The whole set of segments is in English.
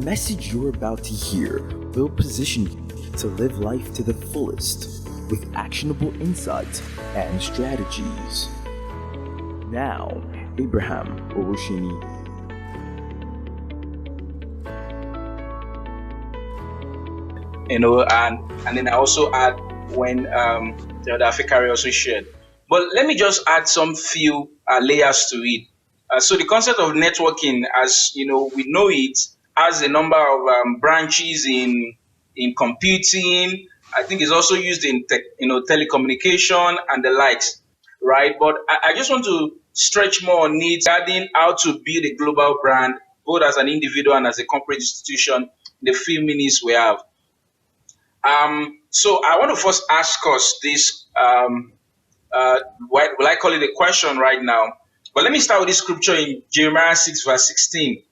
message you're about to hear will position you to live life to the fullest with actionable insights and strategies. Now, Abraham Owoseni. And then I also add when the other Africa also shared. But let me just add some few layers to it. So the concept of networking, as we know it, has a number of branches in computing. I think it's also used in telecommunication and the likes, right? But I just want to stretch more on it regarding how to build a global brand, both as an individual and as a corporate institution. In the few minutes we have. So I want to first ask us this. What will I call it a question right now? But let me start with this scripture in Jeremiah 6 verse 16.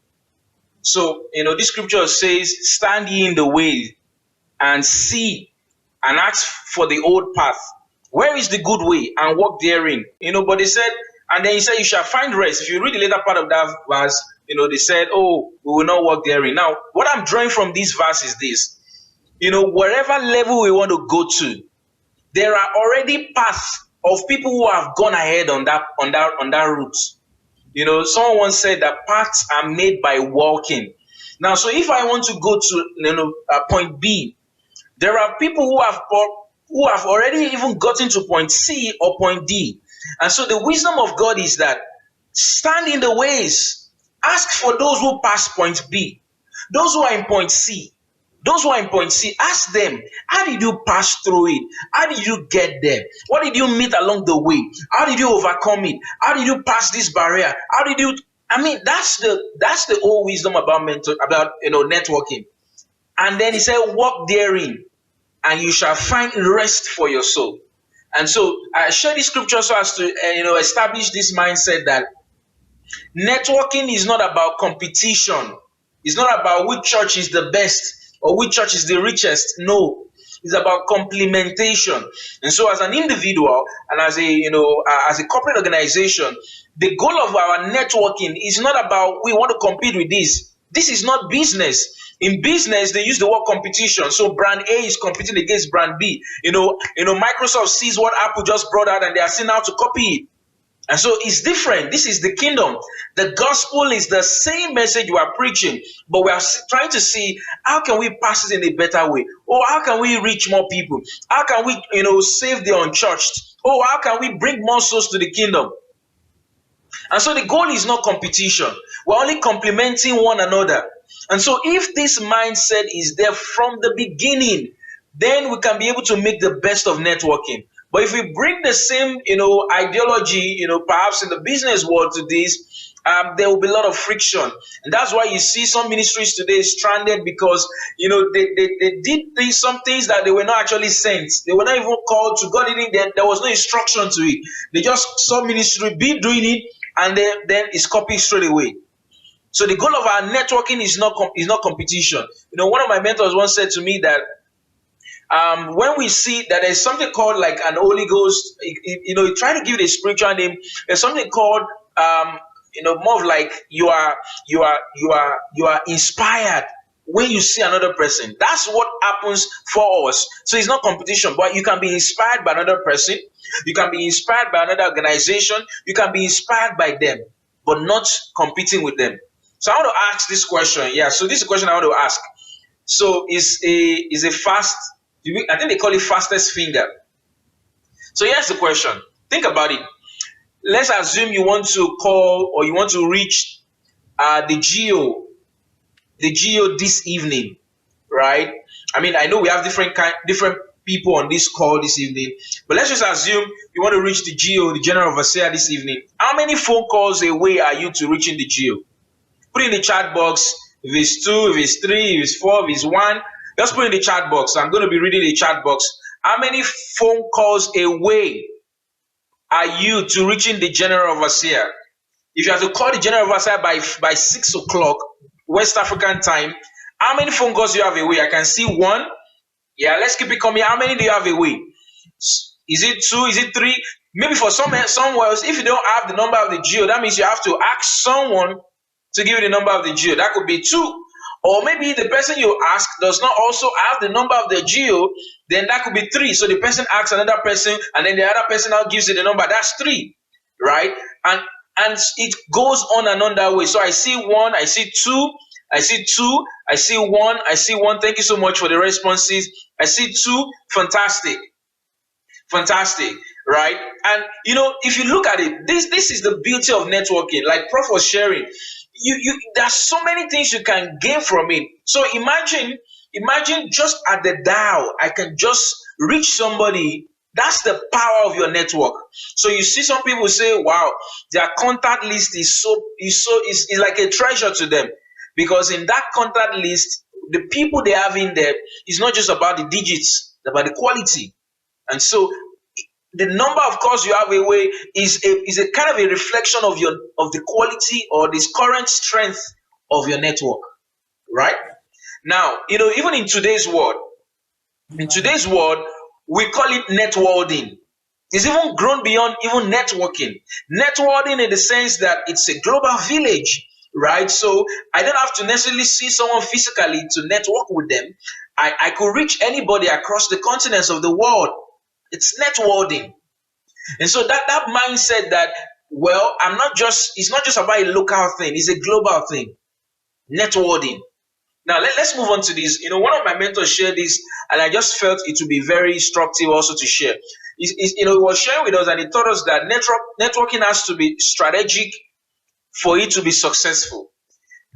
So, this scripture says, "Stand ye in the way and see and ask for the old path. Where is the good way, and walk therein?" But they said, and then he said, "You shall find rest." If you read the later part of that verse, they said, "Oh, we will not walk therein." Now, what I'm drawing from this verse is this. Wherever level we want to go to, there are already paths of people who have gone ahead on that route. Someone once said that paths are made by walking. Now, so if I want to go to point B, there are people who have already even gotten to point C or point D. And so the wisdom of God is that stand in the ways, ask for those who pass point B, those who are in point C. Those who are in point C, ask them, how did you pass through it? How did you get there? What did you meet along the way? How did you overcome it? How did you pass this barrier? How did you? That's the whole wisdom about networking. And then he said, "Walk therein, and you shall find rest for your soul." And so I share this scripture so as to establish this mindset that networking is not about competition. It's not about which church is the best or which church is the richest. No, it's about complementation. And so as an individual and as a corporate organization, the goal of our networking is not about we want to compete with this. This is not business. In business, they use the word competition. So brand A is competing against brand B. Microsoft sees what Apple just brought out and they are seeing how to copy it. And so it's different. This is the kingdom. The gospel is the same message we are preaching, but we are trying to see how can we pass it in a better way? Or how can we reach more people? How can we, save the unchurched? Or how can we bring more souls to the kingdom? And so the goal is not competition. We're only complementing one another. And so if this mindset is there from the beginning, then we can be able to make the best of networking. But if we bring the same, ideology, perhaps in the business world to this, there will be a lot of friction. And that's why you see some ministries today stranded because, they did some things that they were not actually sent. They were not even called to. God didn't, there was no instruction to it. They just saw ministry be doing it and then it's copied straight away. So the goal of our networking is not competition. One of my mentors once said to me that, when we see that there's something called like an Holy Ghost, try to give it a spiritual name. There's something called, more of like you are inspired when you see another person. That's what happens for us. So it's not competition, but you can be inspired by another person. You can be inspired by another organization. You can be inspired by them, but not competing with them. So I want to ask this question. Yeah. So this is a question I want to ask. So is a fast. I think they call it fastest finger. So here's the question. Think about it. Let's assume you want to call or you want to reach the geo this evening, right? I know we have different people on this call this evening, but let's just assume you want to reach the general overseer this evening. How many phone calls away are you to reaching the geo? Put in the chat box. If it's 2, if it's 3, if it's 4, if it's 1. Just put in the chat box. I'm going to be reading the chat box. How many phone calls away are you to reaching the general overseer? If you have to call the general overseer by 6 o'clock West African time, how many phone calls do you have away? I can see 1. Yeah, let's keep it coming. How many do you have away? Is it 2? Is it 3? Maybe for somewhere else, if you don't have the number of the geo, that means you have to ask someone to give you the number of the geo. That could be 2. Or maybe the person you ask does not also have the number of the geo, then that could be three. So the person asks another person, and then the other person now gives you the number. That's three, right? And it goes on and on that way. So I see one, I see two, I see two, I see one, I see one. Thank you so much for the responses. I see two. Fantastic. Fantastic, right? And if you look at it, this is the beauty of networking. Like Prof was sharing, there's so many things you can gain from it. So imagine just at the dial, I can just reach somebody. That's the power of your network. So you see some people say, wow, their contact list is like a treasure to them, because in that contact list, the people they have in there is not just about the digits, it's about the quality. And so the number of calls you have away is a kind of a reflection of the quality or this current strength of your network, right? Now, even in today's world, we call it networking. It's even grown beyond even networking. Networking in the sense that it's a global village, right? So I don't have to necessarily see someone physically to network with them. I could reach anybody across the continents of the world. It's networking. And so that mindset that, well, it's not just about a local thing, it's a global thing. Networking. Now let's move on to this. One of my mentors shared this, and I just felt it would be very instructive also to share. He was sharing with us, and he taught us that networking has to be strategic for it to be successful.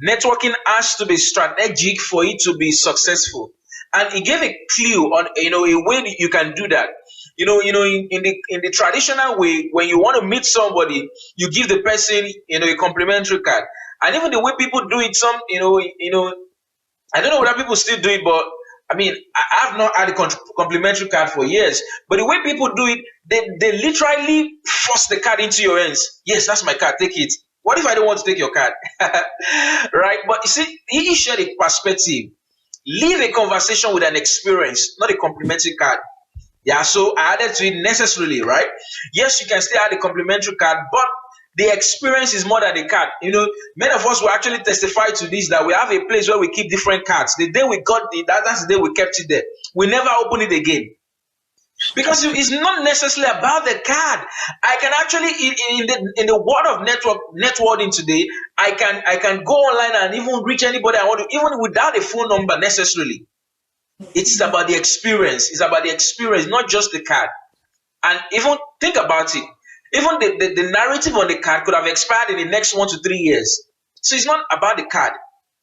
Networking has to be strategic for it to be successful. And he gave a clue on a way that you can do that. In the traditional way, when you want to meet somebody, you give the person a complimentary card. And even the way people do it, I don't know whether people still do it, but I mean, I have not had a complimentary card for years. But the way people do it, they literally force the card into your hands. Yes, that's my card, take it. What if I don't want to take your card? Right? But you see, he shared a perspective. Leave a conversation with an experience, not a complimentary card. Yeah, so I added to it necessarily, right? Yes, you can still add a complimentary card, but the experience is more than the card. Many of us will actually testify to this, that we have a place where we keep different cards. The day we got that's the day we kept it there. We never open it again. Because it's not necessarily about the card. I can actually, in the world of networking today, I can go online and even reach anybody I want to, even without a phone number necessarily. It's about the experience. It's about the experience, not just the card. And even think about it. Even the narrative on the card could have expired in the next 1 to 3 years. So it's not about the card.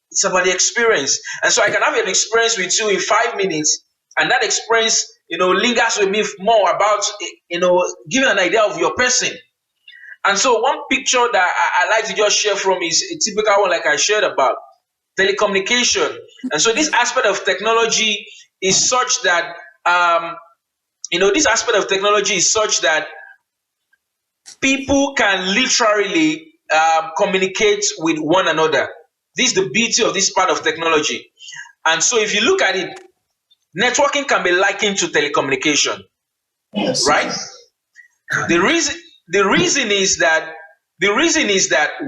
It's about the experience. And so I can have an experience with you in 5 minutes, and that experience, lingers with me more about, giving an idea of your person. And so one picture that I like to just share from is a typical one, like I shared about telecommunication. And so this aspect of technology is such that, people can literally communicate with one another. This is the beauty of this part of technology. And so if you look at it, networking can be likened to telecommunication. Yes. Right? The reason is that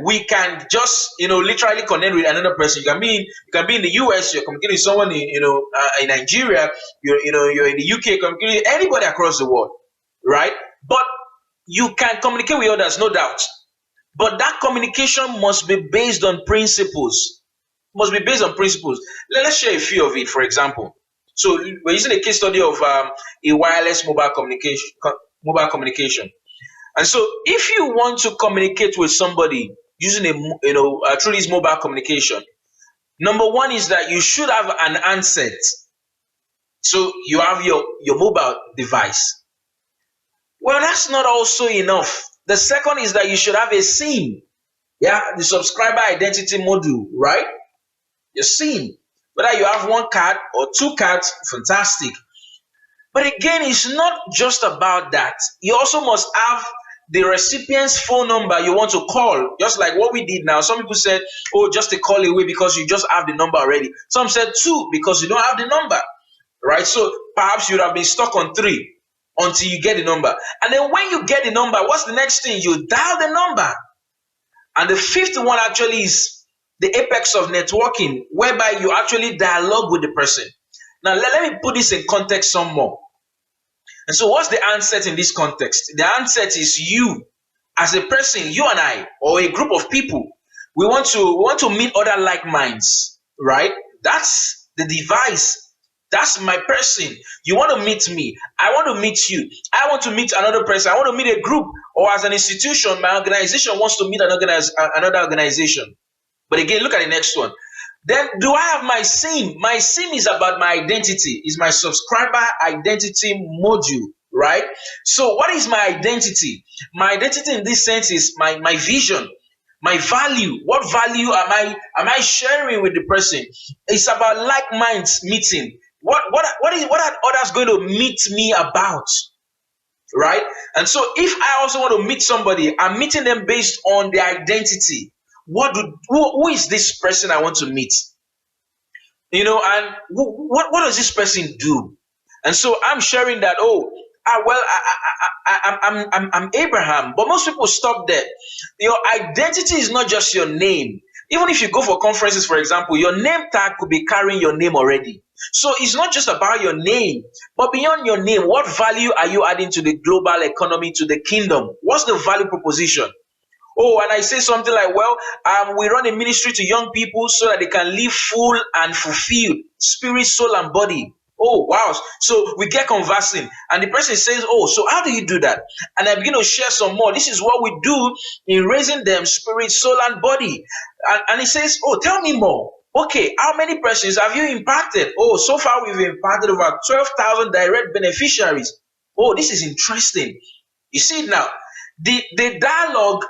we can just literally connect with another person. You can be in the US, you're communicating with someone in Nigeria, you're in the UK, communicating with anybody across the world, right? But you can communicate with others, no doubt. But that communication must be based on principles. Let's share a few of it, for example. So we're using a case study of a wireless mobile communication. And so if you want to communicate with somebody using through this mobile communication, number one is that you should have an handset. So you have your mobile device. Well, that's not also enough. The second is that you should have a SIM. Yeah, the subscriber identity module, right? Your SIM. Whether you have one card or two cards, fantastic. But again, it's not just about that. You also must have the recipient's phone number you want to call, just like what we did now. Some people said, oh, just a call away because you just have the number already. Some said 2 because you don't have the number, right? So perhaps you would have been stuck on 3 until you get the number. And then when you get the number, what's the next thing? You dial the number. And the fifth one actually is the apex of networking, whereby you actually dialogue with the person. Now, let me put this in context some more. And so, what's the answer in this context? The answer is you, as a person, you and I, or a group of people, we want to meet other like minds, right? That's the device. That's my person. You want to meet me. I want to meet you. I want to meet another person. I want to meet a group, or as an institution, my organization wants to meet another organization. But again, look at the next one. Then, do I have my SIM? My SIM is about my identity, is my subscriber identity module, right? So, what is my identity? My identity in this sense is my vision, my value. What value am I sharing with the person? It's about like minds meeting. What are others going to meet me about? Right? And so if I also want to meet somebody, I'm meeting them based on their identity. Who is this person I want to meet? And what does this person do? And so I'm sharing that. I'm Abraham, but most people stop there. Your identity is not just your name. Even if you go for conferences, for example, your name tag could be carrying your name already. So it's not just about your name, but beyond your name, what value are you adding to the global economy, to the kingdom? What's the value proposition? Oh, and I say something like, well, we run a ministry to young people so that they can live full and fulfilled, spirit, soul, and body. Oh, wow. So we get conversing, and the person says, oh, so how do you do that? And I begin to share some more. This is what we do in raising them, spirit, soul, and body. And he says, oh, tell me more. Okay, how many persons have you impacted? Oh, so far we've impacted over 12,000 direct beneficiaries. Oh, this is interesting. You see it now. The dialogue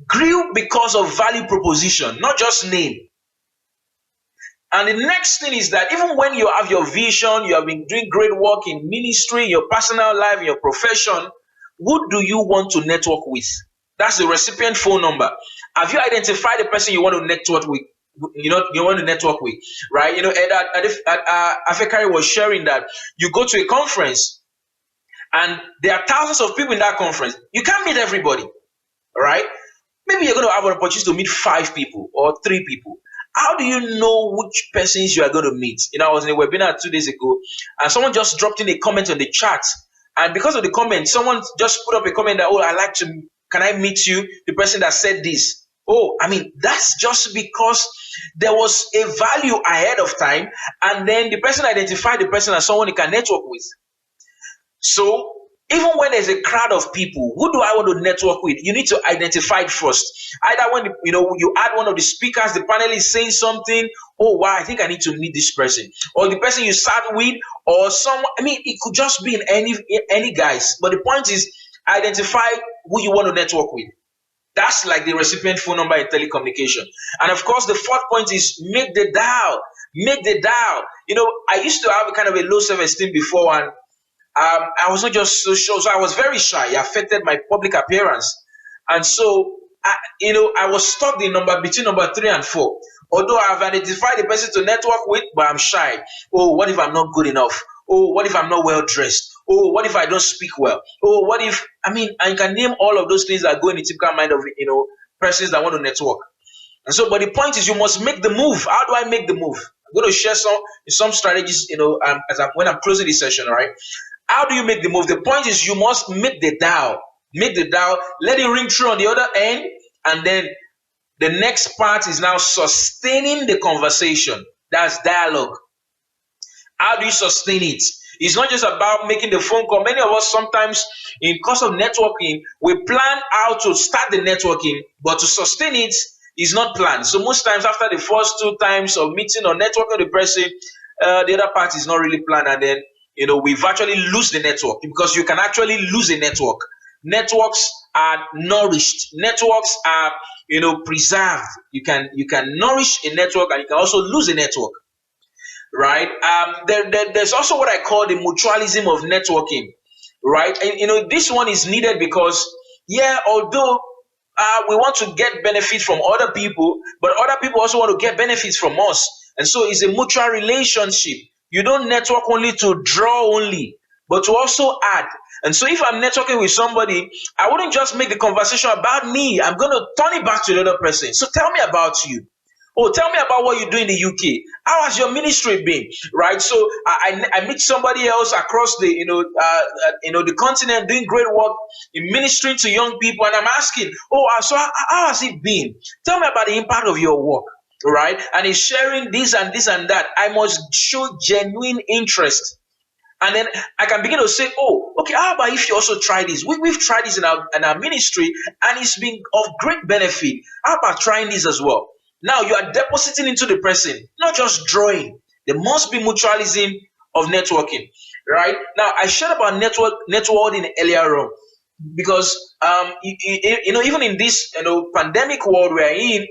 grew because of value proposition, not just name. And the next thing is that even when you have your vision, you have been doing great work in ministry, your personal life, your profession, who do you want to network with? That's the recipient phone number. Have you identified the person you want to network with? You want to network with, right? Afekari was sharing that you go to a conference and there are thousands of people in that conference. You can't meet everybody, right? Maybe you're going to have an opportunity to meet 5 people or 3 people. How do you know which persons you are going to meet? I was in a webinar 2 days ago, and someone just dropped in a comment on the chat. And because of the comment, someone just put up a comment that, can I meet you? The person that said this. Oh, that's just because there was a value ahead of time, and then the person identified the person as someone he can network with. So, even when there's a crowd of people, who do I want to network with? You need to identify it first. Either when you add one of the speakers, the panel is saying something. Oh wow, I think I need to meet this person, or the person you sat with, or someone. It could just be in any guys. But the point is, identify who you want to network with. That's like the recipient phone number in telecommunication. And of course, the fourth point is make the dial. Make the dial. I used to have a kind of a low self-esteem before, and I was not just so sure. So I was very shy. It affected my public appearance. And so, I was stuck in between number 3 and 4. Although I've identified the person to network with, but I'm shy. Oh, what if I'm not good enough? Oh, what if I'm not well dressed? Oh, what if I don't speak well? Oh, what if, I can name all of those things that go in the typical mind of, persons that want to network. And so, but the point is, you must make the move. How do I make the move? I'm going to share some strategies, when I'm closing this session, all right? How do you make the move? The point is, you must make the dial. Make the dial, let it ring through on the other end, and then the next part is now sustaining the conversation. That's dialogue. How do you sustain it? It's not just about making the phone call. Many of us sometimes, in course of networking, we plan how to start the networking, but to sustain it is not planned. So most times after the first 2 times of meeting or networking with the person, the other part is not really planned, and then we virtually lose the network, because you can actually lose a network. Networks are nourished. Networks are preserved. You can nourish a network, and you can also lose a network. Right? There's also what I call the mutualism of networking, right? And this one is needed because, although we want to get benefit from other people, but other people also want to get benefits from us, and so it's a mutual relationship. You don't network only to draw only, but to also add. And so if I'm networking with somebody, I wouldn't just make the conversation about me. I'm going to turn it back to the other person. So tell me about you. Oh, tell me about what you do in the UK. How has your ministry been? Right. So I meet somebody else across the the continent doing great work in ministering to young people, and I'm asking, oh, so how has it been? Tell me about the impact of your work. Right. And he's sharing this and this and that. I must show genuine interest. And then I can begin to say, oh, okay, how about if you also try this? We've tried this in our ministry, and it's been of great benefit. How about trying this as well? Now you are depositing into the person, not just drawing. There must be mutualism of networking, right? Now I shared about networking earlier on because even in this pandemic world we're in,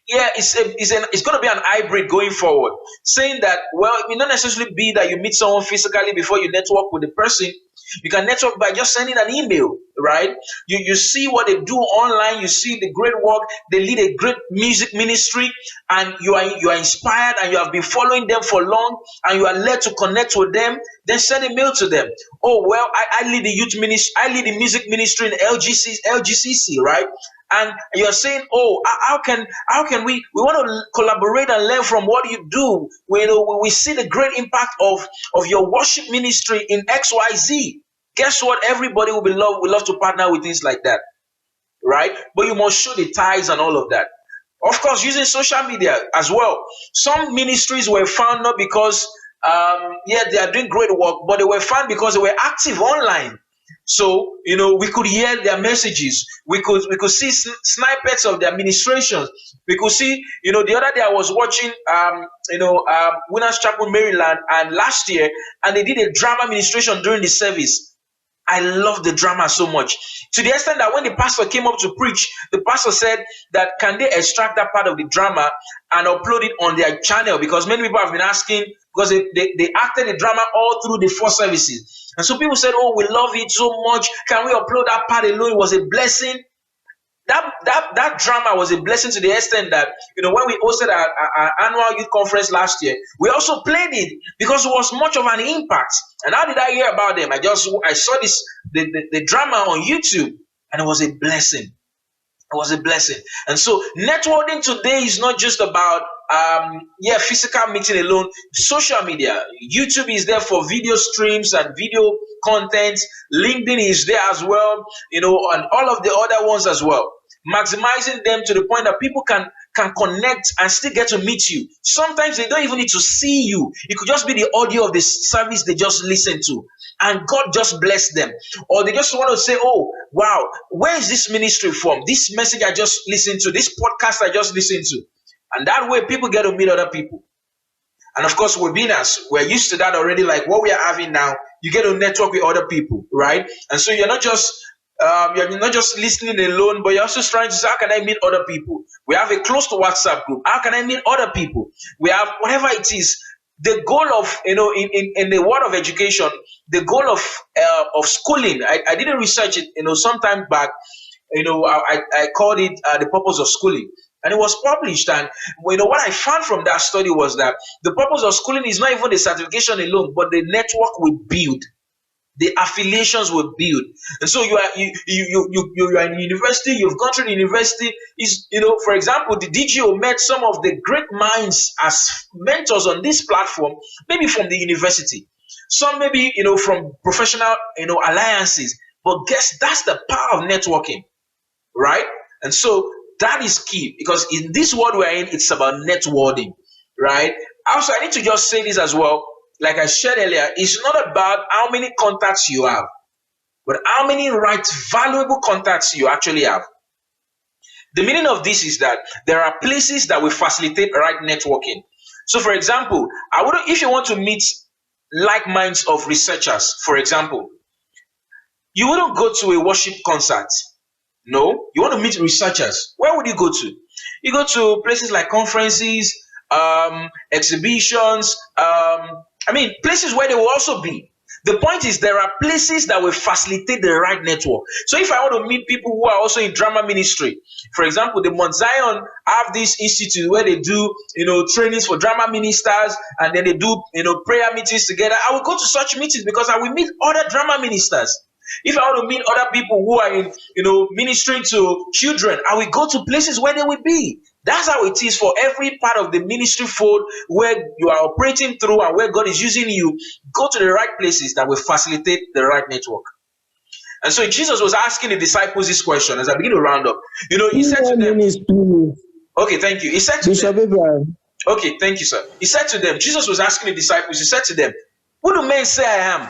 yeah, it's going to be an hybrid going forward. Saying that, well, it may not necessarily be that you meet someone physically before you network with the person. You can network by just sending an email, right? You see what they do online. You see the great work. They lead a great music ministry, and you are inspired, and you have been following them for long, and you are led to connect with them. Then send a mail to them. Oh well, I lead the youth ministry. I lead the music ministry in LGCC, right? And you're saying, oh, how can we want to collaborate and learn from what you do? We see the great impact of your worship ministry in XYZ. Guess what? Everybody will love to partner with things like that, right? But you must show the ties and all of that. Of course, using social media as well. Some ministries were found not because they are doing great work, but they were found because they were active online. So we could hear their messages. We could see snippets of their administrations. We could see the other day I was watching Winners Chapel, Maryland, and last year, and they did a drama administration during the service. I love the drama so much, to the extent that when the pastor came up to preach, the pastor said that can they extract that part of the drama and upload it on their channel, because many people have been asking, because they acted the drama all through the 4 services. And so people said, oh, we love it so much. Can we upload that part alone? It was a blessing. That drama was a blessing to the extent that when we hosted our annual youth conference last year, we also played it because it was much of an impact. And how did I hear about them? I saw the drama on YouTube, and it was a blessing. It was a blessing. And so networking today is not just about physical meeting alone. Social media, YouTube is there for video streams and video content. LinkedIn is there as well, and all of the other ones as well. Maximizing them to the point that people can connect and still get to meet you. Sometimes they don't even need to see you. It could just be the audio of the service they just listened to, and God just bless them. Or they just want to say, oh, wow, where is this ministry from? This message I just listened to, this podcast I just listened to. And that way people get to meet other people. And of course, we're used to that already, like what we are having now. You get to network with other people, right? And so you're not just listening alone, but you're also trying to say, how can I meet other people? We have a closed WhatsApp group. How can I meet other people? We have whatever it is. The goal of, in the world of education, the goal of schooling, I did a research it, some time back, I called it the purpose of schooling. And it was published. And what I found from that study was that the purpose of schooling is not even the certification alone, but the network we build. The affiliations were built. And so you are in university, you've gone through the university. For example, the DGO met some of the great minds as mentors on this platform, maybe from the university. Some maybe, from professional, alliances. But guess that's the power of networking, right? And so that is key, because in this world we're in, it's about networking, right? Also, I need to just say this as well. Like I shared earlier, it's not about how many contacts you have, but how many valuable contacts you actually have. The meaning of this is that there are places that will facilitate right networking. So, for example, if you want to meet like minds of researchers, for example, you wouldn't go to a worship concert. No, you want to meet researchers. Where would you go to? You go to places like conferences, exhibitions, places where they will also be. The point is, there are places that will facilitate the right network. So if I want to meet people who are also in drama ministry, for example, the Mount Zion have this institute where they do, trainings for drama ministers, and then they do, prayer meetings together. I will go to such meetings because I will meet other drama ministers. If I want to meet other people who are in, ministering to children, I will go to places where they will be. That's how it is for every part of the ministry fold where you are operating through and where God is using you. Go to the right places that will facilitate the right network. And so Jesus was asking the disciples this question as I begin to round up. He said to them, okay, thank you. He said to Bishop them, Abraham. okay, thank you, sir. He said to them, Jesus was asking the disciples, he said to them, who do men say I am?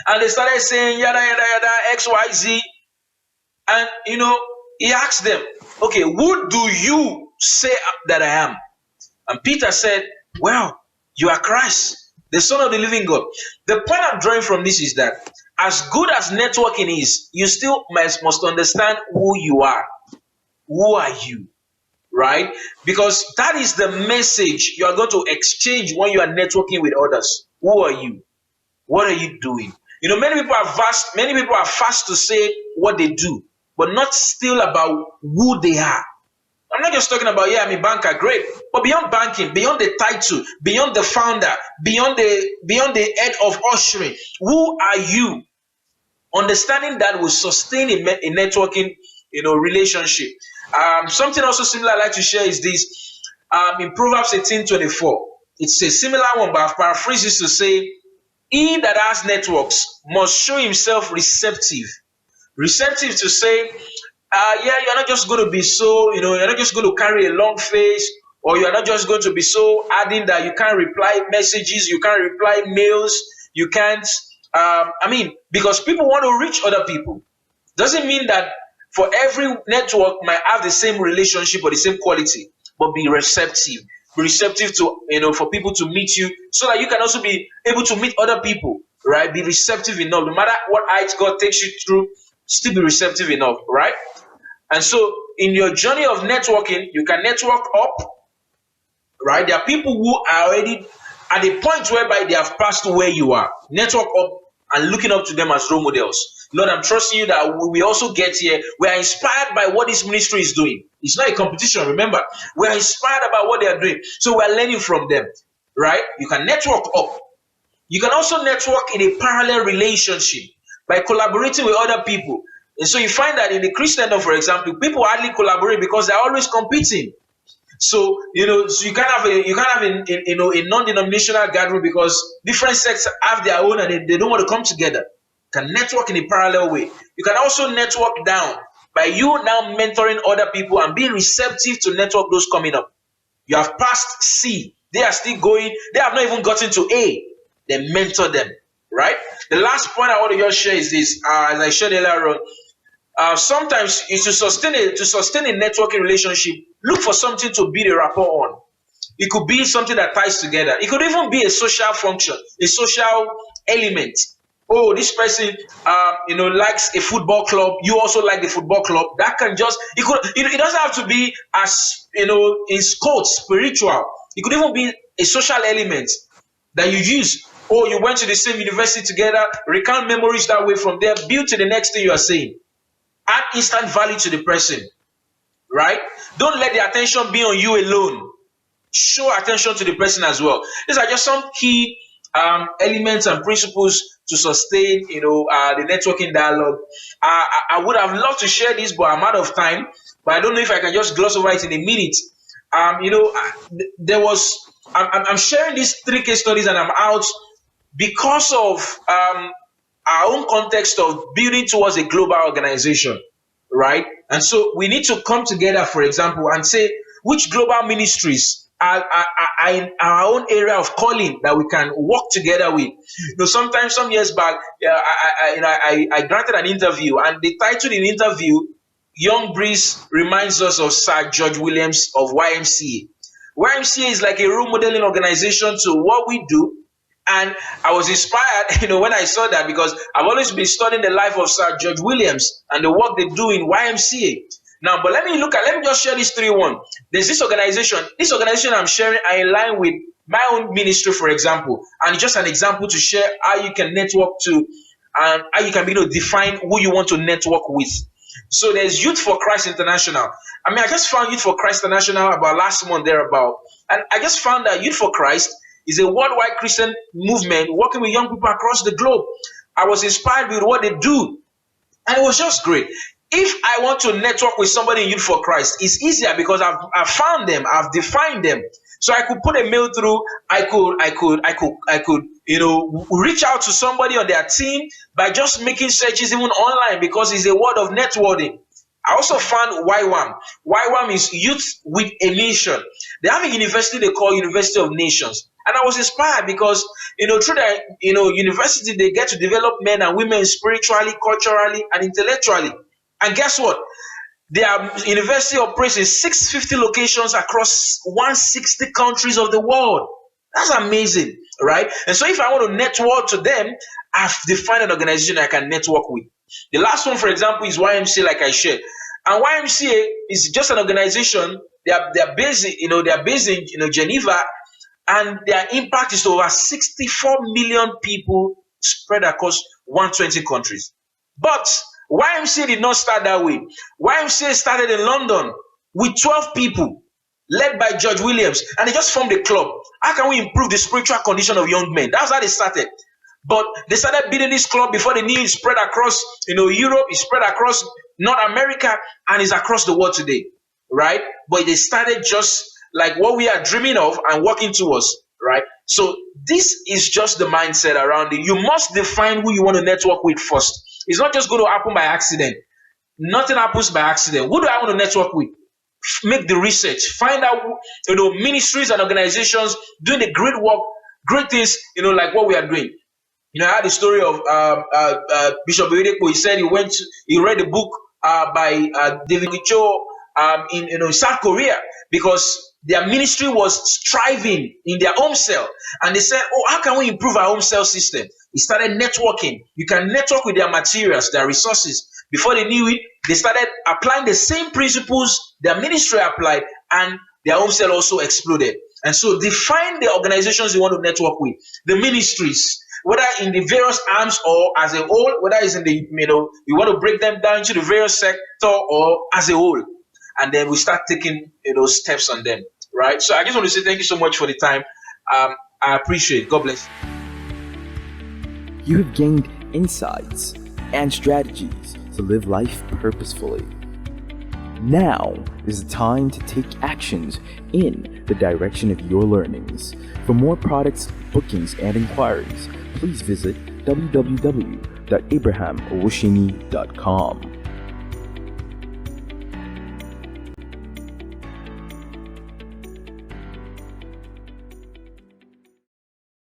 And they started saying, yada, yada, yada, X, Y, Z. And, he asked them, okay, who do you say that I am? And Peter said, well, you are Christ, the Son of the living God. The point I'm drawing from this is that as good as networking is, you still must understand who you are. Who are you? Right? Because that is the message you are going to exchange when you are networking with others. Who are you? What are you doing? Many people are fast to say what they do, but not still about who they are. I'm not just talking about, I'm a banker, great. But beyond banking, beyond the title, beyond the founder, beyond the head of ushering, who are you? Understanding that will sustain a networking, relationship. Something also similar I'd like to share is this. In Proverbs 18:24, it's a similar one, but I've paraphrased this to say, he that has networks must show himself receptive. Receptive to say, you're not just going to be so, you're not just going to carry a long face, or you're not just going to be so adding that you can't reply messages, you can't reply mails, you can't, because people want to reach other people. Doesn't mean that for every network might have the same relationship or the same quality, but be receptive. Be receptive to, for people to meet you so that you can also be able to meet other people, right? Be receptive enough. No matter what heights God takes you through, still be receptive enough, right? And so in your journey of networking, you can network up, right? There are people who are already at a point whereby they have passed to where you are. Network up and looking up to them as role models. Lord, I'm trusting you that we also get here. We are inspired by what this ministry is doing. It's not a competition, remember. We are inspired about what they are doing. So we are learning from them, right? You can network up. You can also network in a parallel relationship by collaborating with other people. And so you find that in the Christendom, for example, people hardly collaborate because they're always competing. So so you can't have a non-denominational gathering because different sects have their own and they don't want to come together. You can network in a parallel way. You can also network down by you now mentoring other people and being receptive to network those coming up. You have passed C. They are still going. They have not even gotten to A. Then mentor them, right? The last point I want to just share is this. As I shared earlier on, sometimes to sustain a networking relationship, look for something to build a rapport on. It could be something that ties together. It could even be a social function, a social element. Oh, this person, likes a football club. You also like the football club. That can just it doesn't have to be as in quotes spiritual. It could even be a social element that you use. Oh, you went to the same university together. Recount memories that way. From there, build to the next thing you are saying. Add instant value to the person, right? Don't let the attention be on you alone. Show attention to the person as well. These are just some key elements and principles to sustain, the networking dialogue. I would have loved to share this, but I'm out of time. But I don't know if I can just gloss over it in a minute. I'm sharing these 3 case studies and I'm out because of our own context of building towards a global organization, right? And so we need to come together, for example, and say which global ministries are in our own area of calling that we can work together with. Sometimes some years back, I granted an interview, and the title in the interview, Young Breeze reminds us of Sir George Williams of YMCA. YMCA is like a role modeling organization to what we do. And I was inspired, when I saw that, because I've always been studying the life of Sir George Williams and the work they do in YMCA. Now, but let me just share this 3-1. There's this organization I'm sharing are in line with my own ministry, for example, and it's just an example to share how you can network to and how you can be able to define who you want to network with. So there's Youth for Christ International. I just found Youth for Christ International about last month thereabout, and I just found that Youth for Christ is a worldwide Christian movement working with young people across the globe. I was inspired with what they do, and it was just great. If I want to network with somebody in Youth for Christ, it's easier because I've found them, I've defined them. So I could put a mail through, I could, reach out to somebody on their team by just making searches even online because it's a word of networking. I also found YWAM. YWAM is Youth with a Mission. They have a university they call University of Nations. And I was inspired because, through that, university, they get to develop men and women spiritually, culturally, and intellectually. And guess what? Their university operates in 650 locations across 160 countries of the world. That's amazing, right? And so if I want to network to them, I've defined an organization I can network with. The last one, for example, is YMCA, like I shared. And YMCA is just an organization. They're based in Geneva, and their impact is to over 64 million people spread across 120 countries. But YMCA did not start that way. YMCA started in London with 12 people, led by George Williams, and they just formed a club. How can we improve the spiritual condition of young men? That's how they started. But they started building this club before they knew it spread across, Europe, it spread across North America, and is across the world today, right? But they started just like what we are dreaming of and working towards, right? So this is just the mindset around it. You must define who you want to network with first. It's not just going to happen by accident. Nothing happens by accident. Who do I want to network with? Make the research. Find out, ministries and organizations doing the great work, great things, like what we are doing. I had the story of Bishop Oyedepo. He said he read a book by David Cho in South Korea because their ministry was striving in their home cell. And they said, how can we improve our home cell system? He started networking. You can network with their materials, their resources. Before they knew it, they started applying the same principles their ministry applied, and their home cell also exploded. And so define the organizations you want to network with, the ministries, whether in the various arms or as a whole, whether it's in the, you want to break them down into the various sector or as a whole. And then we start taking, steps on them, right? So I just want to say thank you so much for the time. I appreciate it. God bless you. You have gained insights and strategies to live life purposefully. Now is the time to take actions in the direction of your learnings. For more products, bookings, and inquiries, please visit www.abrahamowoseni.com.